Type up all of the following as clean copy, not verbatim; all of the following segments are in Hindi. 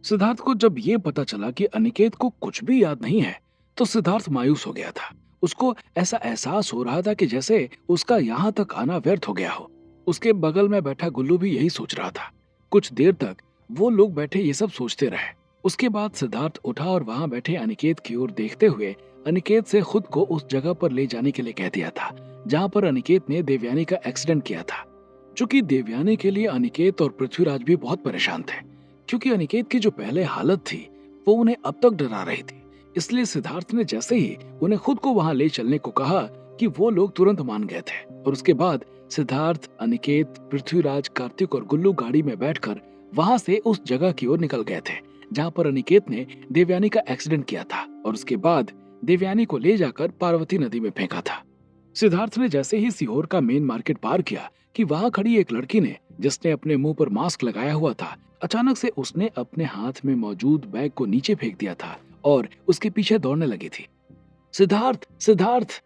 सिद्धार्थ को जब ये पता चला कि अनिकेत को कुछ भी याद नहीं है, तो सिद्धार्थ मायूस हो गया था। उसको ऐसा एहसास हो रहा था कि जैसे उसका यहाँ तक आना व्यर्थ हो गया हो। उसके बगल में बैठा गुल्लू भी यही सोच रहा था। कुछ देर तक वो लोग बैठे ये सब सोचते रहे। उसके बाद सिद्धार्थ उठा और वहां बैठे अनिकेत की ओर देखते हुए अनिकेत से खुद को उस जगह पर ले जाने के लिए कह दिया था जहां पर अनिकेत ने देवयानी का एक्सीडेंट किया था। चूंकि देवयानी के लिए अनिकेत और पृथ्वीराज भी बहुत परेशान थे, क्योंकि अनिकेत की जो पहले हालत थी वो उन्हें अब तक डरा रही थी। इसलिए सिद्धार्थ ने जैसे ही उन्हें खुद को वहां ले चलने को कहा कि वो लोग तुरंत मान गए थे। और उसके बाद सिद्धार्थ, अनिकेत, पृथ्वीराज, कार्तिक और गुल्लू गाड़ी में बैठकर वहां से उस जगह की ओर निकल गए थे जहां पर अनिकेत ने देवयानी का एक्सीडेंट किया था और उसके बाद देवयानी को ले जाकर पार्वती नदी में फेंका था। सिद्धार्थ ने जैसे ही सीहोर का मेन मार्केट पार किया कि वहां खड़ी एक लड़की ने, जिसने अपने मुंह पर मास्क लगाया हुआ था, अचानक से उसने अपने हाथ में मौजूद बैग को नीचे फेंक दिया था और उसके पीछे दौड़ने लगी थी। सिद्धार्थ, सिद्धार्थ!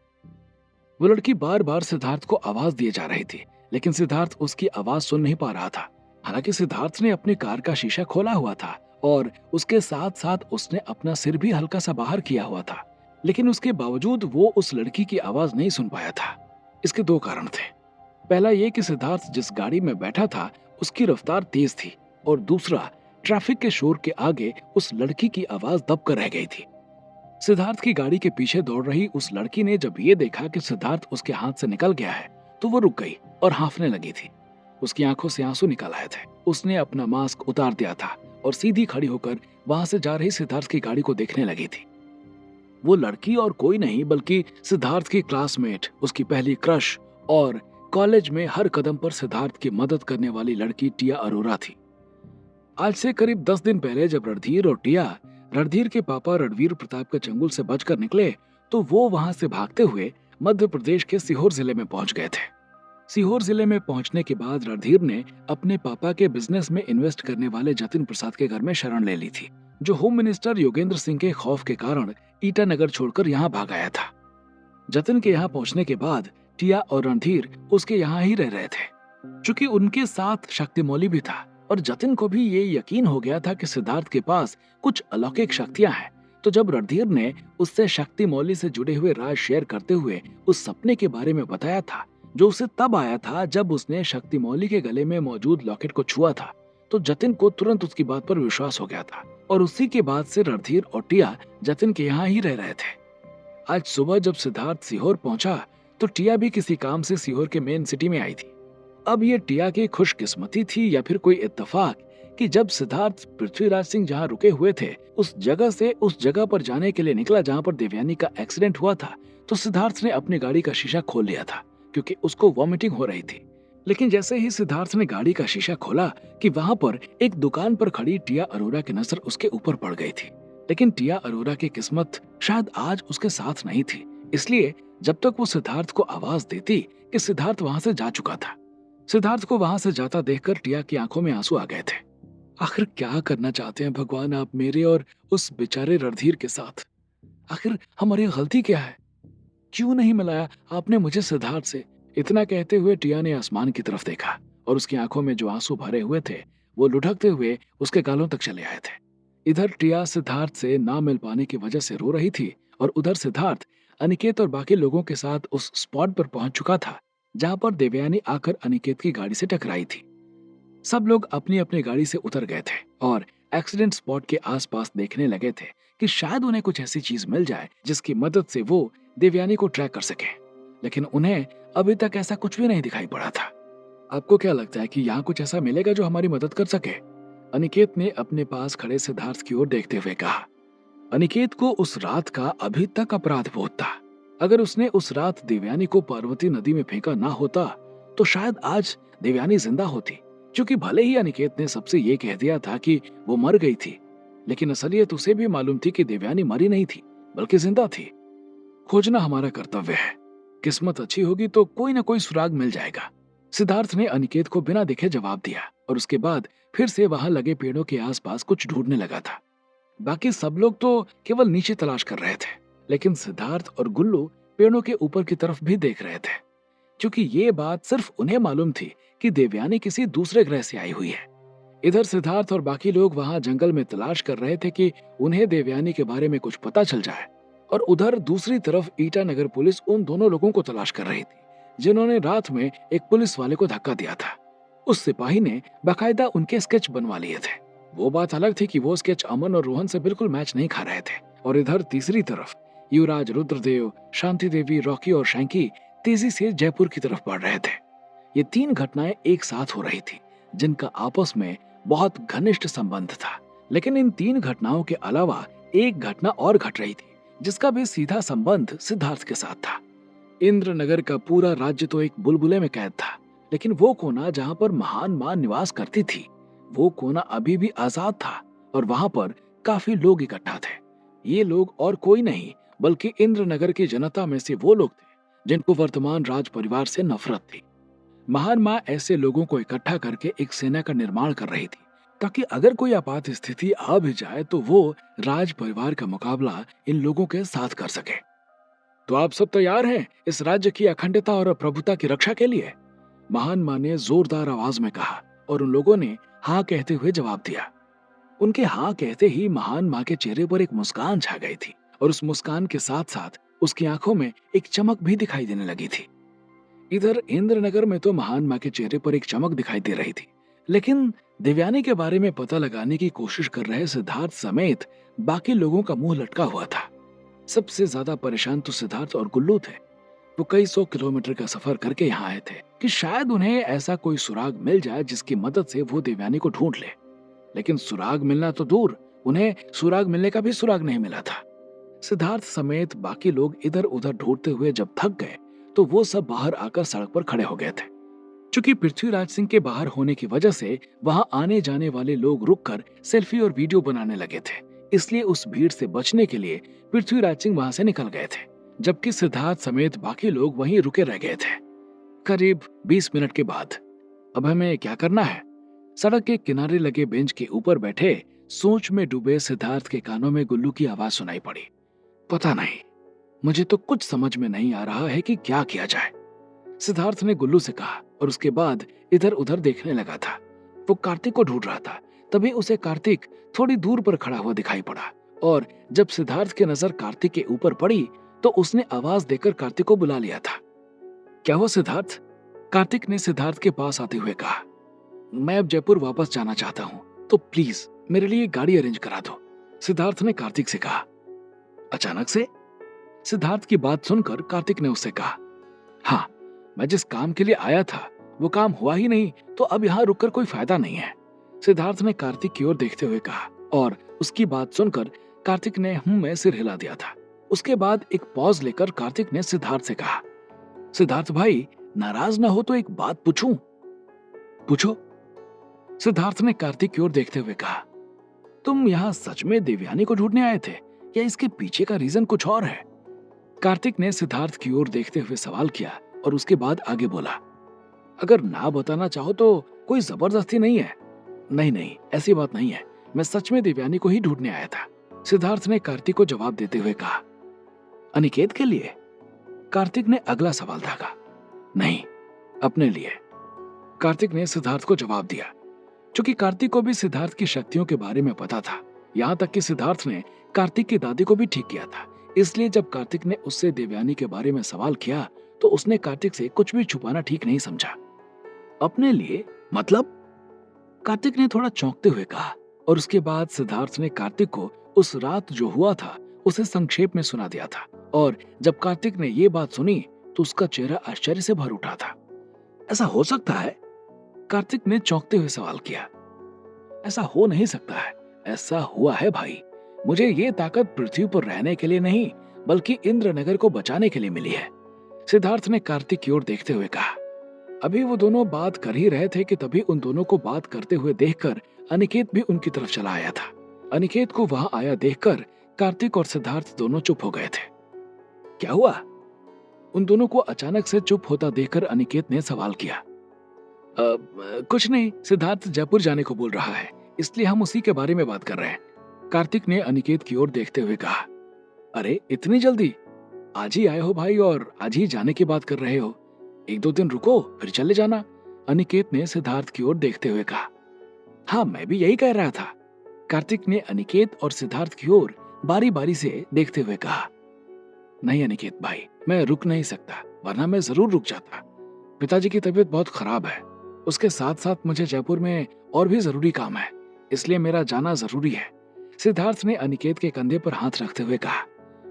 वो लड़की बार बार सिद्धार्थ को आवाज दिए जा रही थी, लेकिन सिद्धार्थ उसकी आवाज सुन नहीं पा रहा था। हालांकि सिद्धार्थ ने अपनी कार का शीशा खोला हुआ था और उसके साथ साथ उसने अपना सिर भी हल्का सा बाहर किया हुआ था, लेकिन उसके बावजूद वो उस लड़की की आवाज नहीं सुन पाया था। इसके दो कारण थे। पहला ये कि सिद्धार्थ जिस गाड़ी में बैठा था उसकी रफ्तार तेज थी, और दूसरा, ट्रैफिक के शोर के आगे उस लड़की की आवाज दब कर रह गई थी। सिद्धार्थ की गाड़ी के पीछे दौड़ रही उस लड़की ने जब ये देखा कि सिद्धार्थ उसके हाथ से निकल गया है, तो वो रुक गई और हांफने लगी थी। उसकी आंखों से आंसू निकल आए थे। उसने अपना मास्क उतार दिया था और सीधी खड़ी होकर वहां से जा रही सिद्धार्थ की गाड़ी को देखने लगी थी। वो लड़की और कोई नहीं बल्कि सिद्धार्थ की क्लासमेट, उसकी पहली क्रश और कॉलेज में हर कदम पर सिद्धार्थ की मदद करने वाली लड़की टिया अरोरा थी। आज से करीब 10 दिन पहले जब रणधीर और टिया रणधीर के पापा रणवीर प्रताप के चंगुल से बचकर निकले, तो वो वहां से भागते हुए मध्य प्रदेश के सीहोर जिले में पहुंच गए थे। सीहोर जिले में पहुंचने के बाद रणधीर ने अपने पापा के बिजनेस में इन्वेस्ट करने वाले जतिन प्रसाद के घर में शरण ले ली थी, जो होम मिनिस्टर योगेंद्र सिंह के खौफ के कारण ईटानगर छोड़कर यहाँ भाग आया था। जतिन के यहाँ पहुंचने के बाद टिया और रणधीर उसके यहाँ ही रह रहे थे। चूंकि उनके साथ शक्तिमौली भी था और जतिन को भी ये यकीन हो गया था कि सिद्धार्थ के पास कुछ अलौकिक शक्तियां हैं, तो जब रणधीर ने उससे शक्तिमौली से जुड़े हुए राज शेयर करते हुए उस सपने के बारे में बताया था, जो उसे तब आया था जब उसने शक्तिमौली के गले में मौजूद लॉकेट को छुआ था, तो जतिन को तुरंत उसकी बात पर विश्वास हो गया था और उसी के बाद से रणधीर और टिया जतिन के यहाँ ही रह रहे थे। आज सुबह जब सिद्धार्थ सीहोर पहुंचा, तो टिया भी किसी काम से सीहोर के मेन सिटी में आई थी। अब ये टिया की खुशकिस्मती थी या फिर कोई इत्तेफाक कि जब सिद्धार्थ पृथ्वीराज सिंह जहां रुके हुए थे उस जगह से उस जगह पर जाने के लिए निकला जहां पर देवयानी का एक्सीडेंट हुआ था, तो सिद्धार्थ ने अपनी गाड़ी का शीशा खोल लिया था क्योंकि उसको वॉमिटिंग हो रही थी। लेकिन जैसे ही सिद्धार्थ ने गाड़ी का शीशा खोला कि वहां पर एक दुकान पर खड़ी टिया अरोरा की नजर उसके ऊपर पड़ गई थी। लेकिन टिया अरोरा की किस्मत शायद आज उसके साथ नहीं थी, इसलिए जब तक वो सिद्धार्थ को आवाज देती कि सिद्धार्थ वहां से जा चुका था। सिद्धार्थ को वहां से जाता देखकर टिया की आंखों में आंसू आ गए थे। आखिर क्या करना चाहते हैं भगवान आप मेरे और उस बेचारे रणधीर के साथ? आखिर हमारी गलती क्या है? क्यों नहीं मिलाया आपने मुझे सिद्धार्थ से? इतना कहते हुए टिया ने आसमान की तरफ देखा और उसकी आंखों में जो आंसू भरे हुए थे वो लुढ़कते हुए उसके गालों तक चले आए थे। इधर टिया सिद्धार्थ से ना मिल पाने की वजह से रो रही थी और उधर सिद्धार्थ अनिकेत और बाकी लोगों के साथ उस स्पॉट पर पहुंच चुका था जहां पर देवयानी आकर अनिकेत की गाड़ी से टकराई थी। सब लोग अपनी अपनी गाड़ी से उतर गए थे और एक्सीडेंट स्पॉट के आसपास देखने लगे थे कि शायद उन्हें कुछ ऐसी चीज मिल जाए जिसकी मदद से वो देवयानी को ट्रैक कर सके। लेकिन उन्हें अभी तक ऐसा कुछ भी नहीं दिखाई पड़ा था। आपको क्या लगता है कि यहाँ कुछ ऐसा मिलेगा जो हमारी मदद कर सके? अनिकेत ने अपने पास खड़े सिद्धार्थ की ओर देखते हुए कहा। अनिकेत को उस रात का अभी तक अपराध बोध था। अगर उसने उस रात देवयानी को पार्वती नदी में फेंका ना होता तो शायद आज देवयानी जिंदा होती। क्योंकि भले ही अनिकेत ने सबसे ये कह दिया था कि वो मर गई थी, लेकिन असलियत उसे भी मालूम थी कि देवयानी मरी नहीं थी बल्कि जिंदा थी। खोजना हमारा कर्तव्य है। किस्मत अच्छी होगी तो कोई ना कोई सुराग मिल जाएगा। सिद्धार्थ ने अनिकेत को बिना देखे जवाब दिया और उसके बाद फिर से वहां लगे पेड़ों के आसपास कुछ ढूंढने लगा था। बाकी सब लोग तो केवल नीचे तलाश कर रहे थे, लेकिन सिद्धार्थ और गुल्लू पेड़ों के ऊपर की तरफ भी देख रहे थे, क्योंकि ये बात सिर्फ उन्हें मालूम थी कि देवयानी किसी दूसरे ग्रह से आई हुई है। इधर सिद्धार्थ और बाकी लोग वहां जंगल में तलाश कर रहे थे कि उन्हें देवयानी के बारे में कुछ पता चल जाए, और उधर दूसरी तरफ ईटानगर पुलिस उन दोनों लोगों को तलाश कर रही थी जिन्होंने रात में एक पुलिस वाले को धक्का दिया था। उस सिपाही ने बाकायदा उनके स्केच बनवा लिए थे। वो बात अलग थी कि वो स्केच अमन और रोहन से बिल्कुल मैच नहीं खा रहे थे। और इधर तीसरी तरफ युवराज, रुद्रदेव, शांति देवी, रॉकी और शैंकी तेजी से जयपुर की तरफ बढ़ रहे थे। ये तीन घटनाएं एक साथ हो रही थी जिनका आपस में बहुत घनिष्ठ संबंध था। लेकिन इन तीन घटनाओं के अलावा एक घटना और घट रही थी जिसका भी सीधा संबंध सिद्धार्थ के साथ था। इंद्रनगर का पूरा राज्य तो एक बुलबुले में कैद था, लेकिन वो कोना जहां पर महान मां निवास करती थी, वो कोना अभी भी आजाद था और वहां पर काफी लोग इकट्ठा थे। ये लोग और कोई नहीं बल्कि इंद्रनगर की जनता में से वो लोग थे जिनको वर्तमान राज परिवार से नफरत थी। महान मां ऐसे लोगों को इकट्ठा करके एक सेना का निर्माण कर रही थी ताकि अगर कोई आपात स्थिति आ भी जाए तो वो राज परिवार का मुकाबला इन लोगों के साथ कर सके। तो आप सब तैयार हैं इस राज्य की अखंडता और प्रभुता की रक्षा के लिए? महान मां ने जोरदार आवाज में कहा और उन लोगों ने हाँ कहते हुए जवाब दिया। उनके हाँ कहते ही महान मां के चेहरे पर एक मुस्कान छा गई थी और उस मुस्कान के साथ साथ उसकी आंखों में एक चमक भी दिखाई देने लगी थी। इधर इंद्रनगर में तो महान मां के चेहरे पर एक चमक दिखाई दे रही थी, लेकिन देवयानी के बारे में पता लगाने की कोशिश कर रहे सिद्धार्थ समेत बाकी लोगों का मुंह लटका हुआ था। सबसे ज्यादा परेशान तो सिद्धार्थ और गुल्लू थे। वो कई 100 किलोमीटर का सफर करके यहाँ आए थे कि शायद उन्हें ऐसा कोई सुराग मिल जाए जिसकी मदद से वो देवयानी को ढूंढ ले। लेकिन सुराग मिलना तो दूर, उन्हें सुराग मिलने का भी सुराग नहीं मिला था। सिद्धार्थ समेत बाकी लोग इधर उधर ढूंढते हुए जब थक गए तो वो सब बाहर आकर सड़क पर खड़े हो गए थे। चूंकि पृथ्वीराज सिंह के बाहर होने की वजह से वहां आने जाने वाले लोग रुककर सेल्फी और वीडियो बनाने लगे थे, इसलिए उस भीड़ से बचने के लिए पृथ्वीराज सिंह वहां से निकल गए थे, जबकि सिद्धार्थ समेत बाकी लोग वहीं रुके रह गए थे। करीब 20 मिनट के बाद अब हमें क्या करना है? सड़क के किनारे लगे बेंच के ऊपर बैठे सोच में डूबे सिद्धार्थ के कानों में गुल्लू की आवाज सुनाई पड़ी। पता नहीं, मुझे तो कुछ समझ में नहीं आ रहा है कि क्या किया जाए, सिद्धार्थ ने गुल्लू से कहा और उसके बाद इधर उधर देखने लगा था। वो कार्तिक को ढूंढ रहा था। तभी उसे कार्तिक थोड़ी दूर पर खड़ा हुआ दिखाई पड़ा और जब सिद्धार्थ की नजर कार्तिक के ऊपर पड़ी तो उसने आवाज देकर कार्तिक को बुला लिया था। क्या हुआ सिद्धार्थ? कार्तिक ने सिद्धार्थ के पास आते हुए कहा। मैं अब जयपुर वापस जाना चाहता हूँ, तो प्लीज मेरे लिए गाड़ी अरेंज करा दो, सिद्धार्थ ने कार्तिक से कहा। अचानक से? सिद्धार्थ की बात सुनकर कार्तिक ने उससे कहा, हाँ, मैं जिस काम के लिए आया था वो काम हुआ ही नहीं, तो अब यहाँ रुककर कोई फायदा नहीं है, सिद्धार्थ ने कार्तिक की ओर देखते हुए कहा। और उसकी बात सुनकर कार्तिक ने में सिर हिला दिया था। उसके बाद एक पॉज लेकर कार्तिक ने सिद्धार्थ से कहा, सिद्धार्थ भाई, नाराज ना हो तो एक बात पूछूं? पूछो, सिद्धार्थ ने कार्तिक की ओर देखते हुए कहा। तुम यहाँ सच में देवयानी को ढूंढने आए थे या इसके पीछे का रीजन कुछ और है? कार्तिक ने सिद्धार्थ की ओर देखते हुए सवाल किया और उसके बाद आगे बोला, अगर ना बताना चाहो तो कोई जबरदस्ती नहीं है। नहीं नहीं, ऐसी बात नहीं है, मैं सच में देवयानी को ही ढूंढने आया था, सिद्धार्थ ने कार्तिक को जवाब देते हुए कहा। अनिकेत के लिए? कार्तिक ने अगला सवाल दागा। नहीं, अपने लिए, कार्तिक ने सिद्धार्थ को जवाब दिया। क्योंकि कार्तिक को भी सिद्धार्थ की शक्तियों के बारे में पता था, यहाँ तक कि सिद्धार्थ ने कार्तिक की दादी को भी ठीक किया था। इसलिए जब कार्तिक ने उससे देवयानी के बारे में सवाल किया तो उसने कार्तिक से कुछ भी छुपाना ठीक नहीं समझा। अपने लिए मतलब? कार्तिक ने थोड़ा चौंकते हुए कहा और उसके बाद सिद्धार्थ ने कार्तिक को उस रात जो हुआ था उसे संक्षेप में सुना दिया था। और जब कार्तिक ने ये बात सुनी तो उसका चेहरा आश्चर्य से भर उठा था। ऐसा हो सकता है? कार्तिक ने चौंकते हुए सवाल किया। ऐसा हो नहीं सकता है, ऐसा हुआ है भाई। मुझे ये ताकत पृथ्वी पर रहने के लिए नहीं बल्कि इंद्रनगर को बचाने के लिए मिली है, सिद्धार्थ ने कार्तिक की ओर देखते हुए कहा। अभी वो दोनों बात कर ही रहे थे कि तभी उन दोनों को बात करते हुए देखकर अनिकेत भी उनकी तरफ चला आया था। अनिकेत को वहां आया देखकर कार्तिक और सिद्धार्थ दोनों चुप हो गए थे। क्या हुआ? उन दोनों को अचानक से चुप होता देखकर अनिकेत ने सवाल किया। कुछ नहीं, सिद्धार्थ जयपुर जाने को बोल रहा है, इसलिए हम उसी के बारे में बात कर रहे हैं, कार्तिक ने अनिकेत की ओर देखते हुए कहा। अरे इतनी जल्दी? आज ही आए हो भाई और आज ही जाने की बात कर रहे हो? 1-2 दिन रुको फिर चले जाना, अनिकेत ने सिद्धार्थ की ओर देखते हुए कहा। हाँ, मैं भी यही कह रहा था। कार्तिक ने अनिकेत और सिद्धार्थ की ओर बारी बारी से देखते हुए कहा। नहीं अनिकेत भाई, मैं रुक नहीं सकता, वरना मैं जरूर रुक जाता। पिताजी की तबीयत बहुत खराब है। उसके साथ साथ मुझे जयपुर में और भी जरूरी काम है, इसलिए मेरा जाना जरूरी है। सिद्धार्थ ने अनिकेत के कंधे पर हाथ रखते हुए कहा।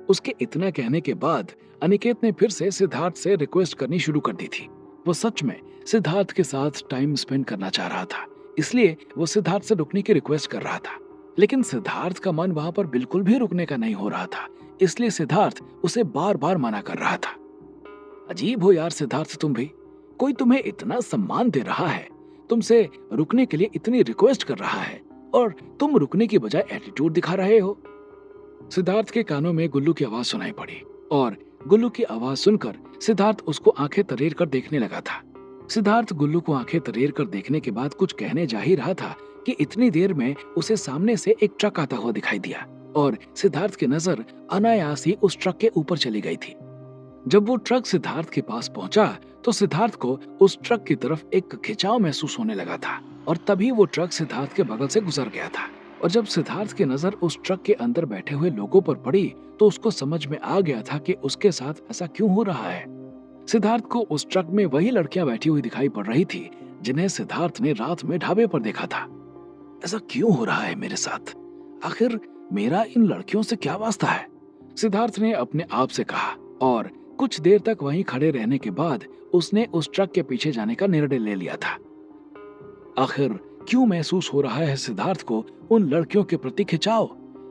उसके इतना कहने के बाद अनिकेत ने फिर से सिद्धार्थ से रिक्वेस्ट करनी शुरू कर दी थी। वो सच में सिद्धार्थ के साथ टाइम स्पेंड करना चाह रहा था, इसलिए वो सिद्धार्थ से रुकने की रिक्वेस्ट कर रहा था। लेकिन सिद्धार्थ का मन वहां पर बिल्कुल भी रुकने का नहीं हो रहा था, इसलिए सिद्धार्थ उसे बार बार मना कर रहा था। अजीब हो यार सिद्धार्थ, तुम भी। कोई तुम्हें इतना सम्मान दे रहा है, तुमसे रुकने के लिए इतनी रिक्वेस्ट कर रहा है, और तुम रुकने की बजाय एटीट्यूड दिखा रहे हो। सिद्धार्थ के कानों में गुल्लू की आवाज सुनाई पड़ी, और गुल्लू की आवाज सुनकर सिद्धार्थ उसको आंखें तरेर कर देखने लगा था। सिद्धार्थ गुल्लू को आंखें तरेर कर देखने के बाद कुछ कहने जा ही रहा था कि इतनी देर में उसे सामने से एक ट्रक आता हुआ दिखाई दिया, और सिद्धार्थ की नजर अनायास ही उस ट्रक के ऊपर चली गई थी। जब वो ट्रक सिद्धार्थ के पास पहुंचा तो सिद्धार्थ को उस ट्रक की तरफ एक खिंचाव महसूस होने लगा था, और तभी वो ट्रक सिद्धार्थ के बगल से गुजर गया था। और जब सिद्धार्थ की नजर उस ट्रक के अंदर बैठे हुए लोगों पर पड़ी तो उसको समझ में आ गया था कि उसके साथ ऐसा क्यों हो रहा है। सिद्धार्थ को उस ट्रक में वही लड़कियां बैठी हुई दिखाई पड़ रही थी जिन्हें सिद्धार्थ ने रात में ढाबे पर देखा था। ऐसा क्यों हो रहा है मेरे साथ? आखिर मेरा इन लड़कियों से क्या वास्ता है? सिद्धार्थ ने अपने आप से कहा, और कुछ देर तक वहीं खड़े रहने के बाद उसने उस ट्रक के पीछे जाने का निर्णय ले लिया था। आखिर क्यों महसूस हो रहा है सिद्धार्थ को उन लड़कियों के प्रति खिंचाव?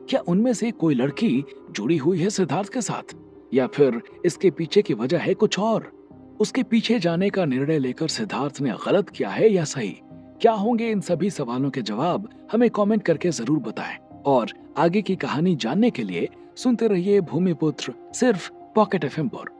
क्या उनमें से कोई लड़की जुड़ी हुई है सिद्धार्थ के साथ, या फिर इसके पीछे की वजह है कुछ और? उसके पीछे जाने का निर्णय लेकर सिद्धार्थ ने गलत किया है या सही? क्या होंगे इन सभी सवालों के जवाब? हमें कमेंट करके जरूर बताएं, और आगे की कहानी जानने के लिए सुनते रहिए भूमिपुत्र सिर्फ पॉकेट एफएम पर।